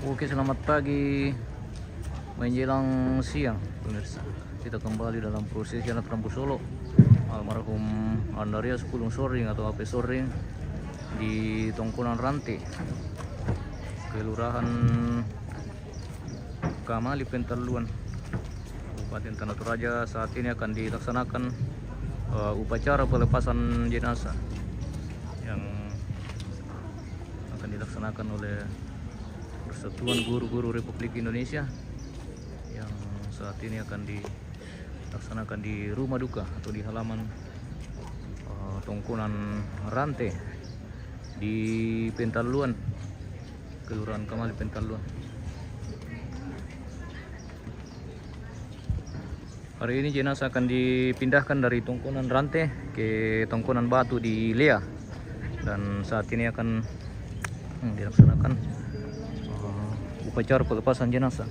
Oke, selamat pagi menjelang siang pemirsa. Kita kembali dalam proses Anak Rambu Solo almarhum Andarias Pulung Soring atau AP Soring di Tongkonan Rante, Kelurahan Kamali, Pentaluan, Kabupaten Tanah Toraja. Saat ini akan dilaksanakan upacara pelepasan jenazah yang akan dilaksanakan oleh Persatuan Guru-Guru Republik Indonesia, yang saat ini akan dilaksanakan di rumah duka atau di halaman Tongkonan Rante di Pentaluan, Kelurahan Kamali, Pentaluan. Hari ini jenazah akan dipindahkan dari Tongkonan Rante ke Tongkonan Batu di Lea, dan saat ini akan dilaksanakan upacara pelepasan jenazah.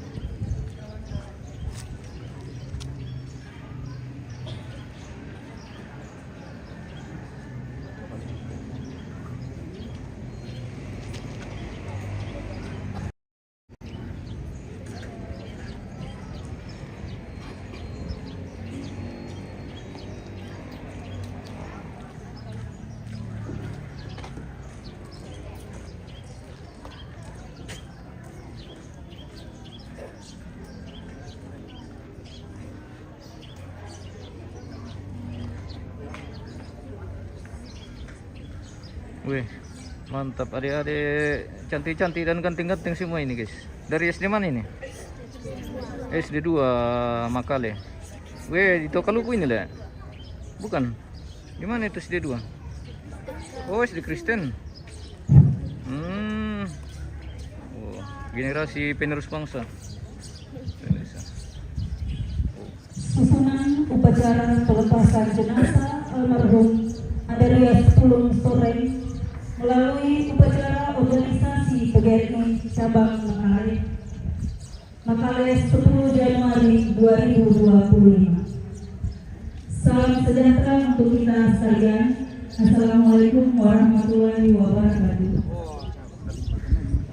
Wih, mantap adik-adik cantik-cantik dan ganteng-ganteng semua ini guys. Dari SD mana ini? SD 2 Makale. Wih, di Tokaluku ini lah. Bukan? Di mana itu SD 2? Oh, SD Kristen. Oh, generasi penerus bangsa. Susunan upacara pelepasan jenazah almarhum Andarias Pulung Soring melalui upacara organisasi PGRI Cabang Makale 10 Januari 2025. Salam sejahtera untuk kita sekalian. Assalamualaikum warahmatullahi wabarakatuh.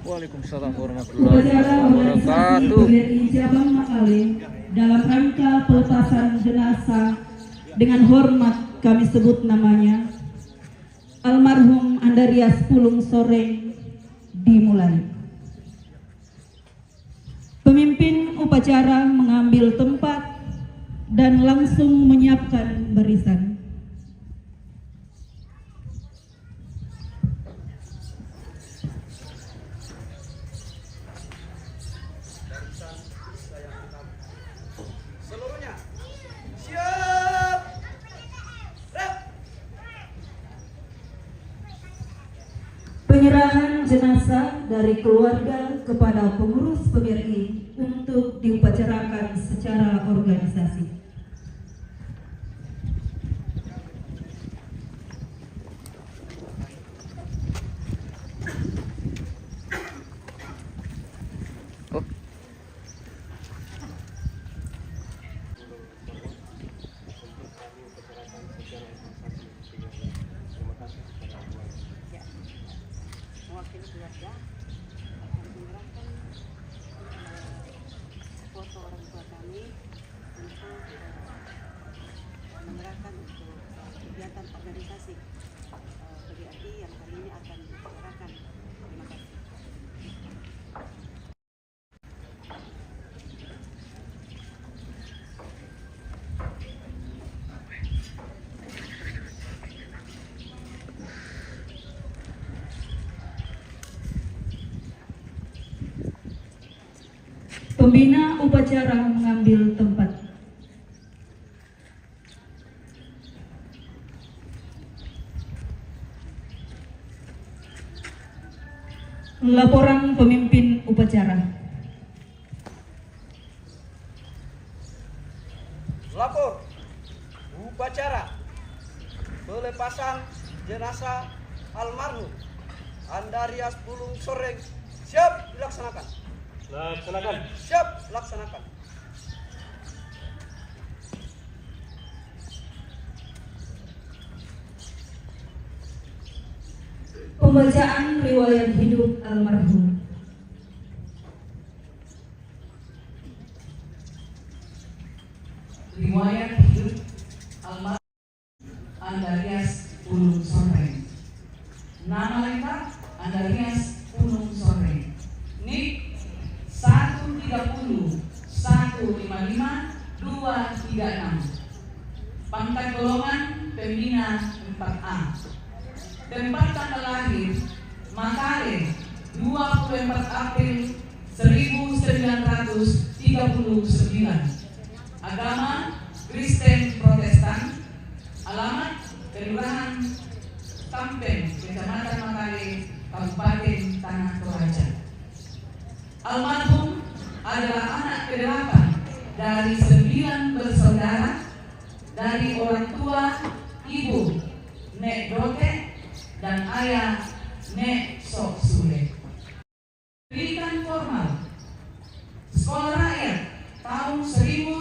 Waalaikumsalam warahmatullahi wabarakatuh. PGRI Cabang Makale dalam rangka pelepasan jenazah dengan hormat kami sebut namanya almarhum Andarias Pulung Soring dimulai. Pemimpin upacara mengambil tempat dan langsung menyiapkan barisan. Seluruhnya siap. Penyerahan jenazah dari keluarga kepada pengurus PGRI untuk diupacarakan secara organisasi. Oh. Mewakili keluarga akan menyerahkan foto orang tua kami untuk menyerahkan untuk kegiatan organisasi PGRI yang hari ini akan diselenggarakan. Terima kasih. Pembina upacara mengambil tempat. Laporan pemimpin upacara. Lapor upacara pelepasan jenazah almarhum Andarias Pulung Soring siap dilaksanakan. Laksanakan. Siap laksanakan. Pembacaan riwayat hidup almarhum. Riwayat hidup almarhum Andarias Pulung Soreng. Nama lengkap Andarias Pulung Soreng. NIK 130 155 236. Pangkat golongan pembina 4A. Tempat tanggal lahir Makale 24 April 1939. Agama Kristen Protestan. Alamat Kelurahan Tampen, Kecamatan Makale, Kabupaten Tanah Toraja. Almarhum adalah anak ke-8 dari 9 bersaudara dari orang tua ibu Nek Dote dan ayah Nek Sok Sule. Pendidikan formal Sekolah Rakyat tahun 1955.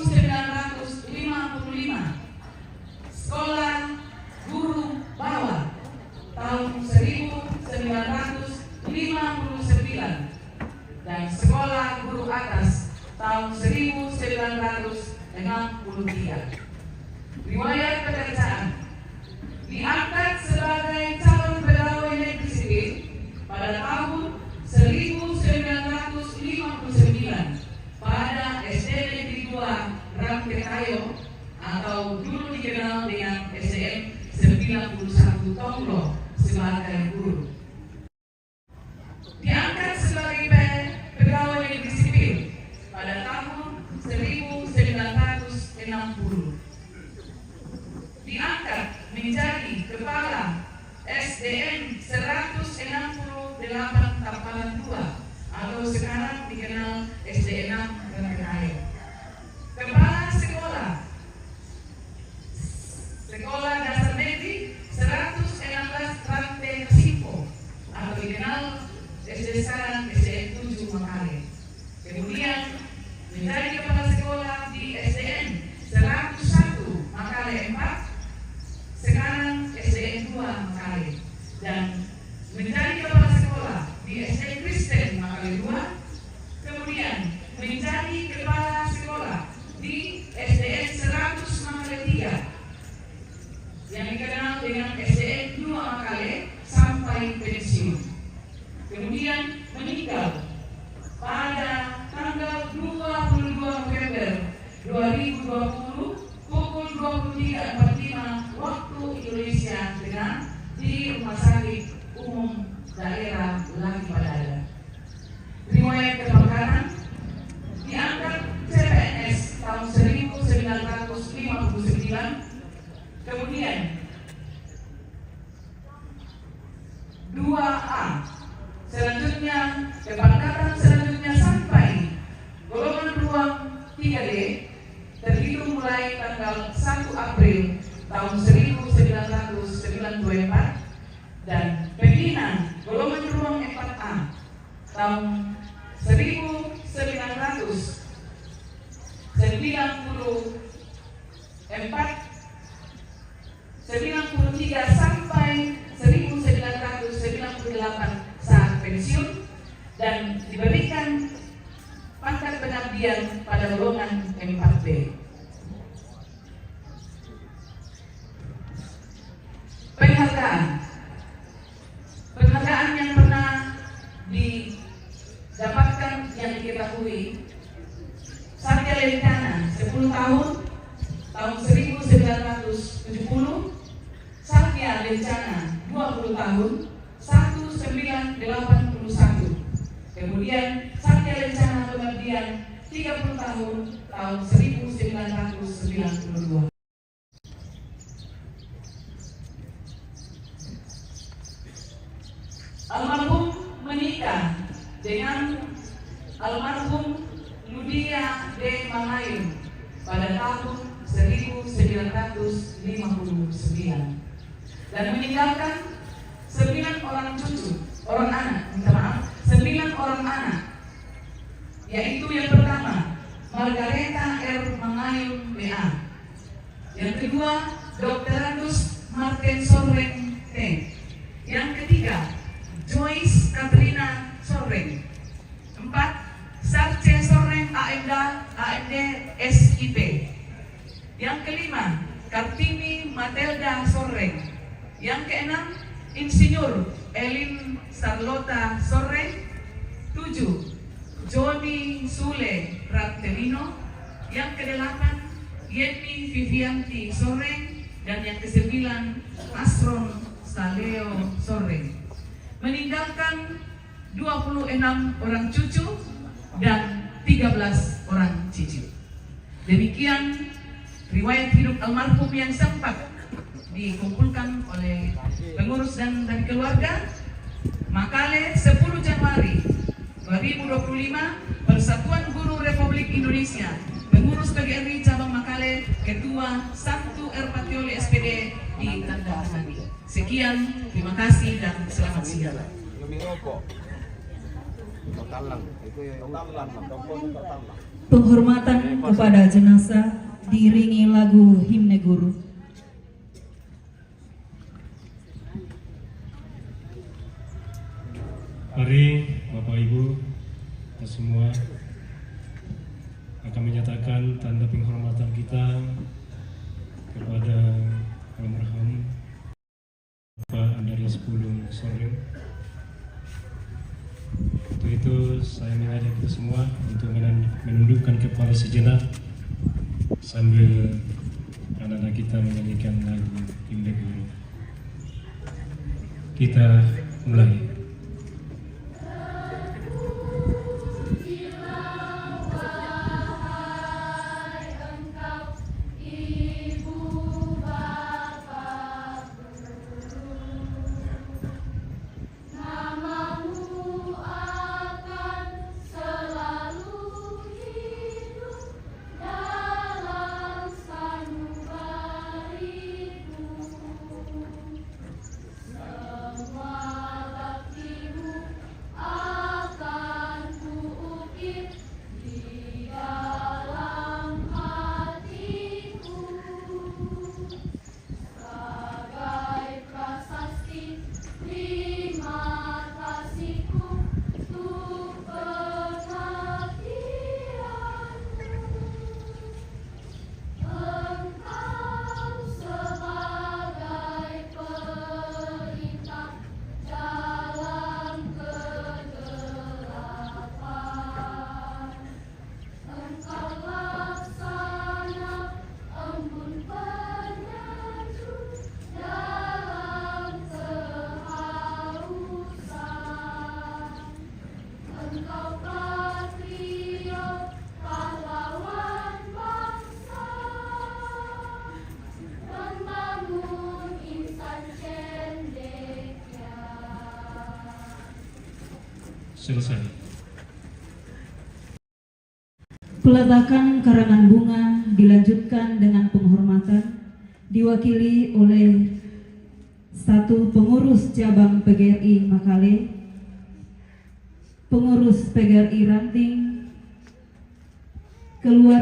Sekolah Guru Bawah tahun 1959 dan Sekolah Guru Atas tahun 1963. Riwayat pekerjaan diangkat sebagai calon pegawai negeri sipil pada tahun 1959 pada SD Negeri 2 Rangketayo atau dulu dikenal dengan SDN 91 Tonglo sebagai guru. Diangkat sebagai pegawai negeri sipil pada tahun 1960. Diangkat menjadi kepala SDN 168 Tampalan 2 atau sekarang dikenal SDN 6 Rangketayo. Kepala Sekolah Dasar Negeri 116 Rantai Simpo atau dikenal SD sekarang SDN 7 Makale. Kemudian menjadi kepala sekolah di SDN 101 Makale 4, sekarang SDN 2 Makale, dan menjadi kepala sekolah di SD Kristen Makale 2, kemudian menjadi kepala sekolah di SDN 100 Makale 3 yang dikenal dengan SDN 2 Makale sampai pensiun. Kemudian meninggal pada tanggal 22 November 2020 pukul 23.45 waktu Indonesia Tengah di Rumah Sakit Umum Daerah Laki Padada. Riwayat kebakaran diangkat CPNS tahun 1959. Kemudian 2A selanjutnya kebakaran selanjutnya sampai golongan ruang 3D terhitung mulai tanggal 1 April tahun 1994 dan pembina golongan ruang 4A tahun 1993 sampai 1998 saat pensiun dan diberikan pangkat pengabdian pada golongan 4B. Penghargaan yang pernah didapatkan yang diketahui: Satya Lencana 10 tahun 1970, Satya Lencana 20 tahun 1981, kemudian Satya Lencana pengabdian 30 tahun 1992. Almarhum menikah dengan almarhum Ludia D. Mangayum pada tahun 1959 dan meninggalkan 9 orang anak, yaitu yang pertama Margareta R. Mangayum BA, yang kedua Dr. Martin Soreng T, yang ketiga Joyce Katrina Soreng, 4 Sarce Soreng AMD SIP, Yang kelima, Kartini Matelda Sorreng. Yang keenam, Insinyur Elin Sarlota Sorreng. 7, Joni Sule Rantelino. Yang kedelapan, Yeni Vivianti Sorreng. Dan yang kesembilan, Asron Saleo Sorreng. Meninggalkan 26 orang cucu dan 13 orang cicit. Demikian riwayat hidup almarhum yang sempat dikumpulkan oleh pengurus dan dari keluarga. Makale 10 Januari 2025, Persatuan Guru Republik Indonesia, Pengurus PGRI Cabang Makale, Ketua Santu R. Patioli SPD ditandatangani. Sekian, terima kasih dan selamat siang. Penghormatan kepada jenazah diiringi lagu himne guru. Mari Bapak Ibu kita semua akan menyatakan tanda penghormatan kita kepada almarhum Bapak Andarias Pulung Sorreng. Untuk itu saya mengajak kita semua untuk menundukkan kepala sejenak sambil anak-anak kita menyanyikan lagu himne guru. Kita mulai. Selesai. Peletakan karangan bunga dilanjutkan dengan penghormatan diwakili oleh satu pengurus cabang PGRI Makale, pengurus PGRI Ranting, keluarga